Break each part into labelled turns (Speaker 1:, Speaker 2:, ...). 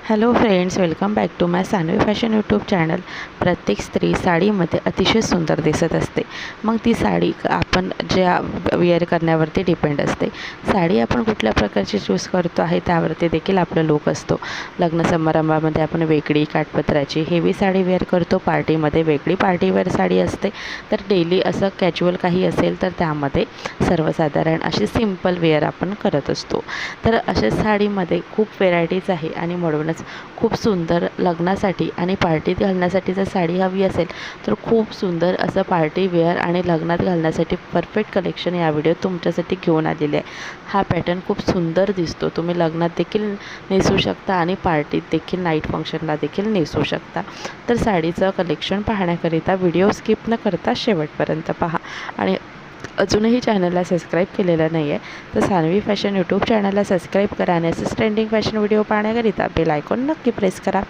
Speaker 1: Hello friends, welcome back to my Sanvi fashion YouTube channel. प्रत्येक स्त्री साडीमध्ये अतिशय सुंदर दिसत असते। मग ती साडी आपण ज्या वेअर करण्यावरती डिपेंड असते। साडी आपण कुठल्या प्रकारची चूज करतो आहे त्यावरती देखील आपला लुक असतो। लग्न समारंभामध्ये आपण वेगळी काठपदराची हेवी साडी वेअर करतो, पार्टीमध्ये वेगळी पार्टीवेअर साडी असते, तर डेली असं कॅज्युअल काही असेल तर त्यामध्ये सर्वसाधारण अशी सिंपल वेअर आपण करत असतो। तर अशा साडीमध्ये खूप व्हेरायटीज आहे आणि म्हणूनच खूप सुंदर लग्नासाठी आणि पार्टीत घालण्यासाठी जर साडी हवी असेल तर खूप सुंदर असं पार्टी वेअर आणि लग्नात घालण्यासाठी परफेक्ट कलेक्शन या व्हिडिओत तुमच्यासाठी घेऊन आलेले आहे। हा पॅटर्न खूप सुंदर दिसतो, तुम्ही लग्नात देखील नेसू शकता आणि पार्टीत देखील नाईट फंक्शनला देखील नेसू शकता। तर साडीचं कलेक्शन पाहण्याकरिता व्हिडिओ स्किप न करता शेवटपर्यंत पहा आणि अजूनही चॅनलला सबस्क्राईब केलेलं नाही आहे तर सानवी फॅशन यूट्यूब चॅनलला सबस्क्राईब करा आणि असेच ट्रेंडिंग फॅशन व्हिडिओ पाहण्याकरिता बेल आयकॉन नक्की प्रेस करा।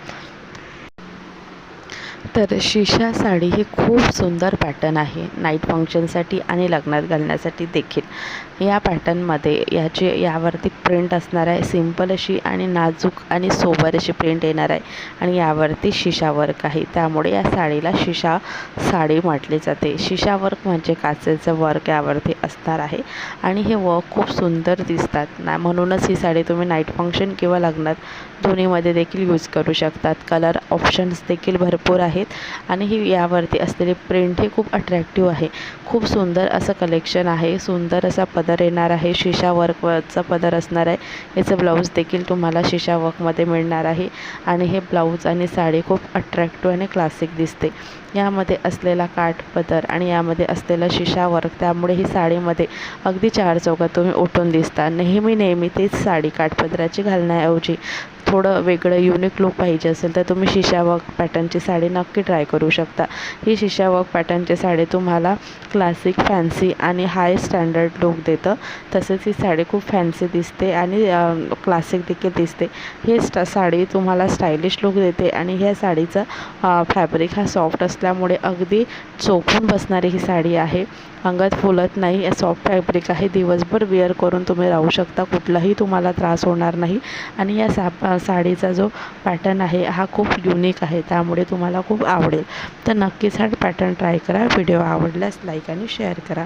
Speaker 1: तर शिशा साडी ही खूप सुंदर पॅटर्न आहे नाईट फंक्शनसाठी आणि लग्नात घालण्यासाठी देखील। या पॅटर्नमध्ये यावरती प्रिंट असणार आहे, सिंपल अशी आणि नाजूक आणि सोबर अशी प्रिंट येणार आहे आणि यावरती शिशा वर्क आहे, त्यामुळे या साडीला शिशा साडी म्हटले जाते। शिशा वर्क म्हणजे काचेचं वर्क यावरती असणार आहे आणि हे वर्क खूप सुंदर दिसतात ना, म्हणूनच ही साडी तुम्ही नाईट फंक्शन किंवा लग्नात दोन्हीमध्ये देखील यूज करू शकतात। कलर ऑप्शन्स देखील भरपूर आहेत आणि ही यावरती असलेली प्रिंट ही खूप अट्रॅक्टिव्ह आहे। खूप सुंदर असं कलेक्शन आहे, सुंदर असा पदर येणार आहे, शिशा वर्कचा पदर असणार आहे। याचं ब्लाऊज देखील तुम्हाला शिशा वर्कमध्ये मिळणार आहे आणि हे ब्लाऊज आणि साडी खूप अट्रॅक्टिव्ह आणि क्लासिक दिसते। यामध्ये असलेला काठ पदर आणि यामध्ये असलेला शिशा वर्क, त्यामुळे ही साडीमध्ये अगदी चार चौकात तुम्ही उठून दिसता। नेहमी तेच साडी काठपदराची घालण्याऐवजी थोडं वेगळं युनिक लुक पाहिजे असेल तर तुम्ही शिशा वर्क पॅटर्नची साडी नक्की ट्राय करू शकता। ही शिशा वर्क पॅटर्नची साडी तुम्हाला क्लासिक, फॅन्सी आणि हाय स्टँडर्ड लुक देतं। तसेच ही साडी खूप फॅन्सी दिसते आणि क्लासिक देखील दिसते। ही साडी तुम्हाला स्टायलिश लुक देते आणि ह्या साडीचा फॅब्रिक हा सॉफ्ट असल्यामुळे अगदी चोखून बसणारी ही साडी आहे, अंगात फुलत नाही, सॉफ्ट फॅब्रिक आहे। दिवसभर वेअर करून तुम्ही राहू शकता, कुठलाही तुम्हाला त्रास होणार नाही आणि या साडीचा जो पॅटर्न आहे हा खूप युनिक आहे, त्यामुळे तुम्हाला खूप आवडेल। तर नक्कीच हा पॅटर्न ट्राय करा। व्हिडिओ आवडल्यास लाईक आणि शेअर करा।